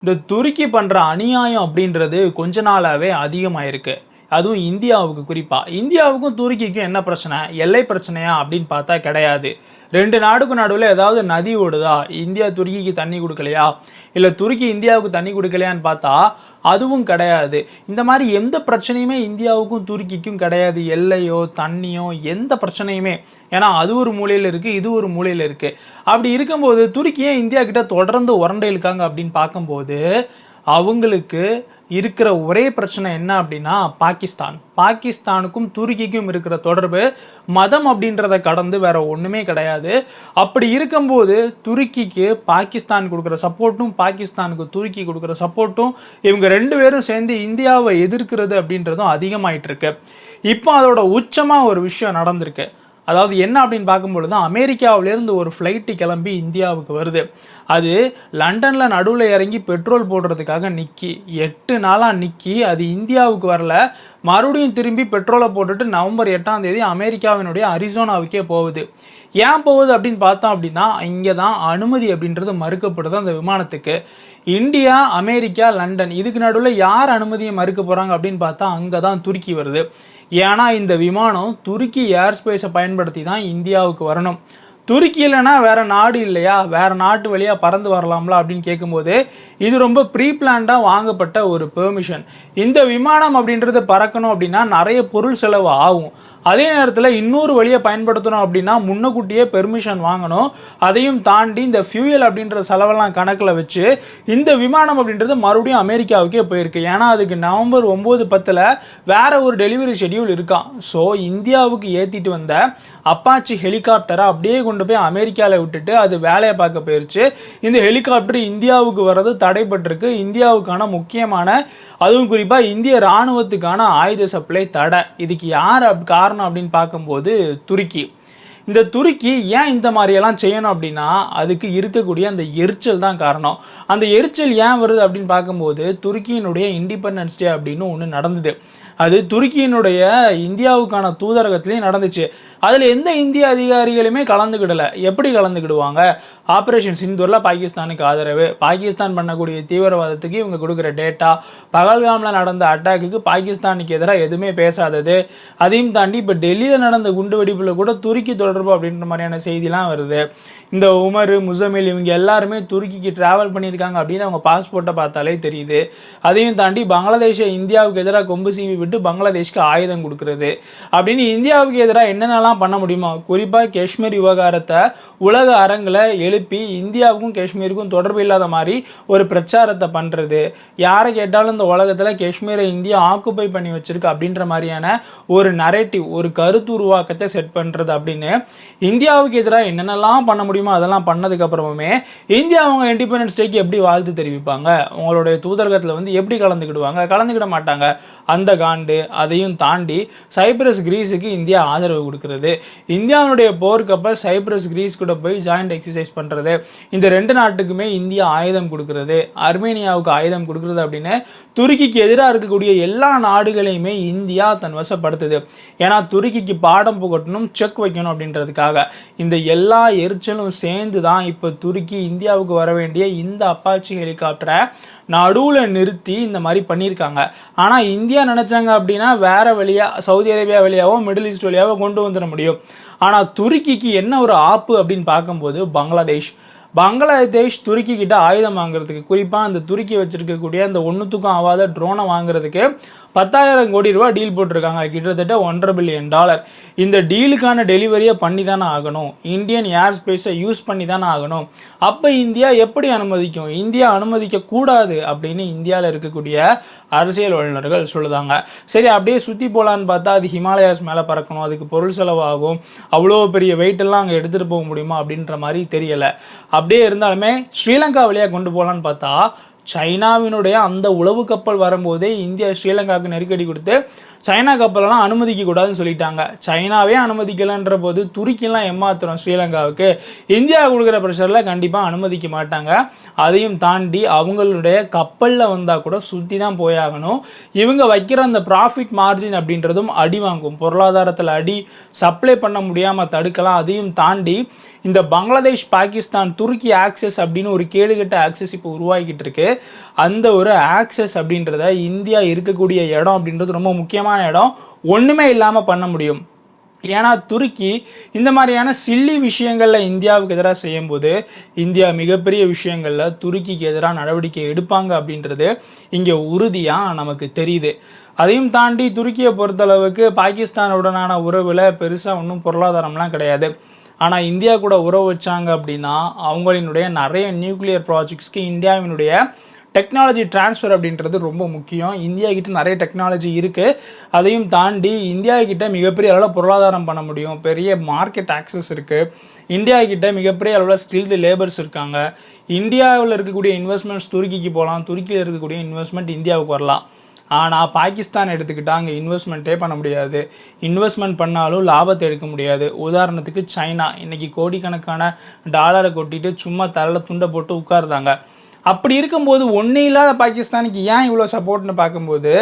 இந்த துருக்கி பண்ற அநியாயம் அப்படின்றது கொஞ்ச நாளாவே அதிகமாயிருக்கு. அதுவும் இந்தியாவுக்கு குறிப்பா. இந்தியாவுக்கும் துருக்கிக்கும் என்ன பிரச்சனை? எல்லை பிரச்சனையா அப்படின்னு பார்த்தா கிடையாது. 2 நாடுக்கும் நடுவுல ஏதாவது நதி ஓடுதா? இந்தியா துருக்கிக்கு தண்ணி குடுக்கலையா? இல்ல துருக்கி இந்தியாவுக்கு தண்ணி குடுக்கலையான்னு பார்த்தா, அதுவும் கிடையாது. இந்த மாரி எந்த பிரச்சனையுமே இந்தியாவுக்கும் துருக்கிக்கும் கிடையாது. எல்லையோ, தண்ணியோ எந்த பிரச்சனையுமே. ஏன்னா அது ஒரு மூலையில இருக்கு, இது ஒரு மூலையில இருக்கு. அப்படி இருக்கும்போது துருக்கி ஏன் இந்தியா கிட்ட தொடர்ந்து உரண்டை இழுக்காங்க அப்படின்னு பார்க்கும்போது, அவங்களுக்கு இருக்கிற ஒரே பிரச்சனை என்ன அப்படின்னா பாகிஸ்தான். பாகிஸ்தானுக்கும் துருக்கிக்கும் இருக்கிற தொடர்பு மதம் அப்படின்றத கடந்து வேற ஒண்ணுமே கிடையாது. அப்படி இருக்கும்போது துருக்கிக்கு பாகிஸ்தான் கொடுக்குற சப்போர்ட்டும், பாகிஸ்தானுக்கு துருக்கி கொடுக்குற சப்போர்ட்டும் இவங்க 2 பேரும் சேர்ந்து இந்தியாவை எதிர்க்கிறது அப்படின்றதும் அதிகமாயிட்டு இருக்கு. இப்போ அதோட உச்சமா ஒரு விஷயம் நடந்திருக்கு. அதாவது என்ன அப்படின்னு பார்க்கும்பொழுது அமெரிக்காவிலேருந்து ஒரு ஃப்ளைட்டு கிளம்பி இந்தியாவுக்கு வருது. அது லண்டனில் நடுவில் இறங்கி பெட்ரோல் போடுறதுக்காக நிற்கி 8 நாளாக நிற்கி அது இந்தியாவுக்கு வரல. மறுபடியும் திரும்பி பெட்ரோலை போட்டுட்டு நவம்பர் 8ஆம் தேதி அமெரிக்காவினுடைய அரிசோனாவுக்கே போகுது. ஏன் போகுது அப்படின்னு பார்த்தோம் அப்படின்னா, இங்கே தான் அனுமதி அப்படின்றது மறுக்கப்படுது அந்த விமானத்துக்கு. இந்தியா, அமெரிக்கா, லண்டன் இதுக்கு நடுவில் யார் அனுமதியை மறுக்க போகிறாங்க அப்படின்னு பார்த்தா அங்கே தான் துருக்கி வருது. ஏன்னா இந்த விமானம் துருக்கி ஏர் ஸ்பேஸை பயன்படுத்தி தான் இந்தியாவுக்கு வரணும். துருக்கி இல்லைன்னா வேற நாடு இல்லையா, வேற நாட்டு வழியாக பறந்து வரலாம்ல அப்படின்னு கேட்கும்போது இது ரொம்ப ப்ரீ பிளான்டாக வாங்கப்பட்ட ஒரு பெர்மிஷன். இந்த விமானம் அப்படின்றது பறக்கணும் அப்படின்னா நிறைய பொருள் செலவு ஆகும். அதே நேரத்தில் இன்னொரு வழியை பயன்படுத்தணும் அப்படின்னா முன்னக்கூட்டியே பெர்மிஷன் வாங்கணும். அதையும் தாண்டி இந்த ஃபியூயல் அப்படின்ற செலவெல்லாம் கணக்கில் வச்சு இந்த விமானம் அப்படின்றது மறுபடியும் அமெரிக்காவுக்கே போயிருக்கு. ஏன்னா அதுக்கு நவம்பர் 9, 10 வேற ஒரு டெலிவரி ஷெடியூல் இருக்கான். ஸோ இந்தியாவுக்கு ஏற்றிட்டு வந்த அப்பாச்சி ஹெலிகாப்டரை அப்படியே கொண்டு போய் அமெரிக்காவில் விட்டுட்டு அது வேலையை பார்க்க போயிடுச்சு. இந்த ஹெலிகாப்டர் இந்தியாவுக்கு வர்றது தடைப்பட்டிருக்கு. இந்தியாவுக்கான முக்கியமான, அதுவும் குறிப்பாக இந்திய இராணுவத்துக்கான ஆயுத சப்ளை தடை. இதுக்கு யார் காரணம் அப்படின்னு பார்க்கும்போது துருக்கி. இந்த துருக்கி ஏன் இந்த மாதிரியெல்லாம் செய்யணும் அப்படின்னா அதுக்கு இருக்கக்கூடிய அந்த எரிச்சல் தான் காரணம். அந்த எரிச்சல் ஏன் வருது அப்படின்னு பார்க்கும்போது துருக்கியினுடைய இண்டிபெண்டன்ஸ் டே அப்படின்னு ஒன்று நடந்தது. அது துருக்கியினுடைய இந்தியாவுக்கான தூதரகத்திலையும் நடந்துச்சு. அதில் எந்த இந்திய அதிகாரிகளுமே கலந்துக்கிடலை. எப்படி கலந்துக்கிடுவாங்க? ஆப்ரேஷன் சிந்தூரில் பாகிஸ்தானுக்கு ஆதரவு, பாகிஸ்தான் பண்ணக்கூடிய தீவிரவாதத்துக்கு இவங்க கொடுக்குற டேட்டா, பகல்காமில் நடந்த அட்டாக்குக்கு பாகிஸ்தானுக்கு எதிராக எதுவுமே பேசாதது, அதையும் தாண்டி இப்போ டெல்லியில் நடந்த குண்டு வெடிப்பில் கூட துருக்கி தொடர்பு அப்படின்ற மாதிரியான செய்திலாம் வருது. இந்த உமர், முசமில் இவங்க எல்லாருமே துருக்கிக்கு ட்ராவல் பண்ணியிருக்காங்க அப்படின்னு அவங்க பாஸ்போர்ட்டை பார்த்தாலே தெரியுது. அதையும் தாண்டி பங்களாதேஷை இந்தியாவுக்கு எதிராக கொம்பு சீவி விட்டு பங்களாதேஷ்க்கு ஆயுதம் கொடுக்குறது அப்படின்னு இந்தியாவுக்கு எதிராக என்னென்னலாம் பண்ண முடியுமா? குறிப்பாக காஷ்மீர் விவகாரத்தை உலக அரங்கில் எழுப்பி இந்தியாவுக்கும் காஷ்மீருக்கும் தொடர்பு இல்லாத மாதிரி ஒரு பிரச்சாரத்தை பண்ணுறது, யாரை கேட்டாலும் இந்த உலகத்தில் காஷ்மீரை இந்தியா ஆக்குப்பை பண்ணி வச்சிருக்கு அப்படின்ற மாதிரியான ஒரு நரேட்டிவ், ஒரு கருத்து உருவாக்கத்தை செட் பண்ணுறது அப்படின்னு இந்தியாவுக்கு எதிராக என்னென்னலாம் பண்ண முடியுமோ அதெல்லாம் பண்ணதுக்கு அப்புறமே இந்தியா அவங்க இண்டிபெண்டன்ஸ் டேக்கு எப்படி வாழ்த்து தெரிவிப்பாங்க? உங்களுடைய தூதரகத்தில் வந்து எப்படி கலந்துக்கிடுவாங்க? கலந்துக்கிட மாட்டாங்க. அந்த காண்டு. அதையும் தாண்டி சைப்ரஸ், கிரீஸுக்கு இந்தியா ஆதரவு கொடுக்கிறது, இந்தியாவுடைய போர்க்கப்பல் சைப்ரஸ், கிரீஸ் கூட போய் ஜாயிண்ட் எக்ஸசைஸ் பண்ணுறது, இந்த 2 நாட்டுக்குமே இந்தியா ஆயுதம் கொடுக்கிறது, அர்மேனியாவுக்கு ஆயுதம் கொடுக்கிறது அப்படின்னு துருக்கிக்கு எதிராக இருக்கக்கூடிய எல்லா நாடுகளையுமே இந்தியா தன் வசப்படுத்துது. ஏன்னா துருக்கிக்கு பாடம் புகட்டணும், செக் வைக்கணும் அப்படின்றதுக்காக. இந்த எல்லா எரிச்சலும் சேர்ந்து தான் இப்போ துருக்கி இந்தியாவுக்கு வர வேண்டிய இந்த அப்பாச்சி ஹெலிகாப்டரை நடுவில் நிறுத்தி இந்த மாதிரி பண்ணியிருக்காங்க. ஆனால் இந்தியா நினச்சாங்க அப்படின்னா வேறு வழியாக சவுதி அரேபியா வழியாவோ மிடில் ஈஸ்ட் வழியாவோ கொண்டு வந்துட முடியும். ஆனால் துருக்கிக்கு என்ன ஒரு ஆப்பு அப்படின்னு பார்க்கும்போது பங்களாதேஷ் துருக்கி கிட்ட ஆயுதம் வாங்குறதுக்கு, குறிப்பாக அந்த துருக்கி வச்சிருக்கக்கூடிய அந்த ஒன்றுத்துக்கும் ஆகாத ட்ரோனை வாங்குறதுக்கு 10,000 கோடி ரூபாய் டீல் போட்டிருக்காங்க. கிட்டத்தட்ட $1.5 பில்லியன். இந்த டீலுக்கான டெலிவரியை பண்ணி தானே ஆகணும், இந்தியன் ஏர் ஸ்பேஸை யூஸ் பண்ணி தானே ஆகணும். அப்போ இந்தியா எப்படி அனுமதிக்கும்? இந்தியா அனுமதிக்க கூடாது அப்படின்னு இந்தியாவில் இருக்கக்கூடிய அரசியல் வல்லுநர்கள் சொல்லுதாங்க. சரி, அப்படியே சுற்றி போகலான்னு பார்த்தா அது ஹிமாலயாஸ் மேலே பறக்கணும், அதுக்கு பொருள் செலவாகும், அவ்வளோ பெரிய வெயிட்டெல்லாம் அங்கே எடுத்துகிட்டு போக முடியுமா அப்படின்ற மாதிரி தெரியலை. அப்படியே இருந்தாலுமே ஸ்ரீலங்கா வழியாக கொண்டு போகலான்னு பார்த்தா சைனாவினுடைய அந்த உளவு கப்பல் வரும்போதே இந்தியா ஸ்ரீலங்காவுக்கு நெருக்கடி கொடுத்து சைனா கப்பலெல்லாம் அனுமதிக்க கூடாதுன்னு சொல்லிட்டாங்க. சைனாவே அனுமதிக்கலைன்ற போது துருக்கியெல்லாம் ஏமாத்துறோம் ஸ்ரீலங்காவுக்கு. இந்தியா கொடுக்குற ப்ரெஷரில் கண்டிப்பாக அனுமதிக்க மாட்டாங்க. அதையும் தாண்டி அவங்களுடைய கப்பலில் வந்தால் கூட சுற்றி தான் போயாகணும். இவங்க வைக்கிற அந்த ப்ராஃபிட் மார்ஜின் அப்படின்றதும் அடி வாங்கும். பொருளாதாரத்தில் அடி, சப்ளை பண்ண முடியாமல் தடுக்கலாம். அதையும் தாண்டி இந்த பங்களாதேஷ், பாகிஸ்தான், துருக்கி ஆக்சஸ் அப்படின்னு ஒரு கேடுகட்ட ஆக்சஸ் இப்போ உருவாக்கிட்டு இருக்கு. அந்த ஒரு ஆக்சஸ் அப்படின்றத இந்தியா இருக்கக்கூடிய இடம் அப்படின்றது ரொம்ப முக்கியமான இடம், ஒன்றுமே இல்லாமல் பண்ண முடியும். ஏன்னா துருக்கி இந்த மாதிரியான சில்லி விஷயங்களில் இந்தியாவுக்கு எதிராக செய்யும்போது இந்தியா மிகப்பெரிய விஷயங்களில் துருக்கிக்கு எதிராக நடவடிக்கை எடுப்பாங்க அப்படின்றது இங்கே உறுதியாக நமக்கு தெரியுது. அதையும் தாண்டி துருக்கியை பொறுத்தளவுக்கு பாகிஸ்தானுடனான உறவில் பெருசாக ஒன்றும் பொருளாதாரம்லாம் கிடையாது. ஆனால் இந்தியா கூட உறவு வச்சாங்க அப்படின்னா அவங்களினுடைய நிறைய நியூக்ளியர் ப்ராஜெக்ட்ஸ்க்கு இந்தியாவினுடைய டெக்னாலஜி டிரான்ஸ்ஃபர் அப்படின்றது ரொம்ப முக்கியம். இந்தியா கிட்ட நிறைய டெக்னாலஜி இருக்குது. அதையும் தாண்டி இந்தியா கிட்ட மிகப்பெரிய அளவில் பொருளாதாரம் பண்ண முடியும். பெரிய மார்க்கெட் ஆக்சஸ் இருக்குது. இந்தியா கிட்ட மிகப்பெரிய அளவில் ஸ்கில்டு லேபர்ஸ் இருக்காங்க. இந்தியாவில் இருக்கக்கூடிய இன்வெஸ்ட்மெண்ட்ஸ் துருக்கிக்கு போகலாம், துருக்கியில் இருக்கக்கூடிய இன்வெஸ்ட்மெண்ட் இந்தியாவுக்கு வரலாம். ஆனால் பாகிஸ்தான் எடுத்துக்கிட்டால் அங்கே இன்வெஸ்ட்மெண்ட்டே பண்ண முடியாது. இன்வெஸ்ட்மெண்ட் பண்ணாலும் லாபத்தை எடுக்க முடியாது. உதாரணத்துக்கு சைனா இன்றைக்கி கோடிக்கணக்கான டாலரை கொட்டிட்டு சும்மா தலையில் துண்டை போட்டு உட்காருறாங்க. அப்படி இருக்கும்போது ஒன்றும் இல்லாத பாகிஸ்தானுக்கு ஏன் இவ்வளோ சப்போர்ட்னு பார்க்கும்போது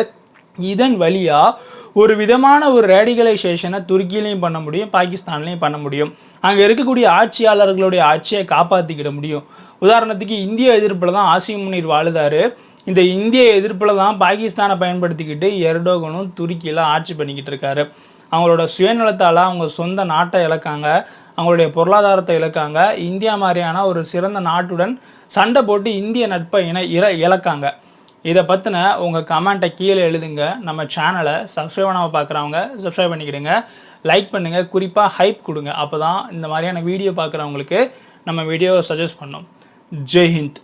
இதன் வழியாக ஒரு விதமான ஒரு ரேடிகலைசேஷனை துருக்கியிலையும் பண்ண முடியும், பாகிஸ்தான்லேயும் பண்ண முடியும். அங்கே இருக்கக்கூடிய ஆட்சியாளர்களுடைய ஆட்சியை காப்பாற்றிக்கிட முடியும். உதாரணத்துக்கு இந்திய எதிர்ப்பில் தான் ஆசிம் முனீர் வாழுதார். இந்த இந்திய எதிர்ப்பில் தான் பாகிஸ்தானை பயன்படுத்திக்கிட்டு எர்டோகனும் துருக்கியில் ஆட்சி பண்ணிக்கிட்டு இருக்காரு. அவங்களோட சுயநலத்தால் அவங்க சொந்த நாட்டை இழக்காங்க, அவங்களுடைய பொருளாதாரத்தை இழக்காங்க. இந்தியா மாதிரியான ஒரு சிறந்த நாட்டுடன் சண்டை போட்டு இந்திய நட்பை இழக்காங்க. இதை பற்றின உங்கள் கமெண்ட்டை கீழே எழுதுங்க. நம்ம சேனலை சப்ஸ்கிரைப் பண்ணாமல் பார்க்குறவங்க சப்ஸ்கிரைப் பண்ணிக்கிடுங்க, லைக் பண்ணுங்கள், குறிப்பாக ஹைப் கொடுங்க. அப்போ தான் இந்த மாதிரியான வீடியோ பார்க்குறவங்களுக்கு நம்ம வீடியோவை சஜஸ்ட் பண்ணோம். ஜெய் ஹிந்த்.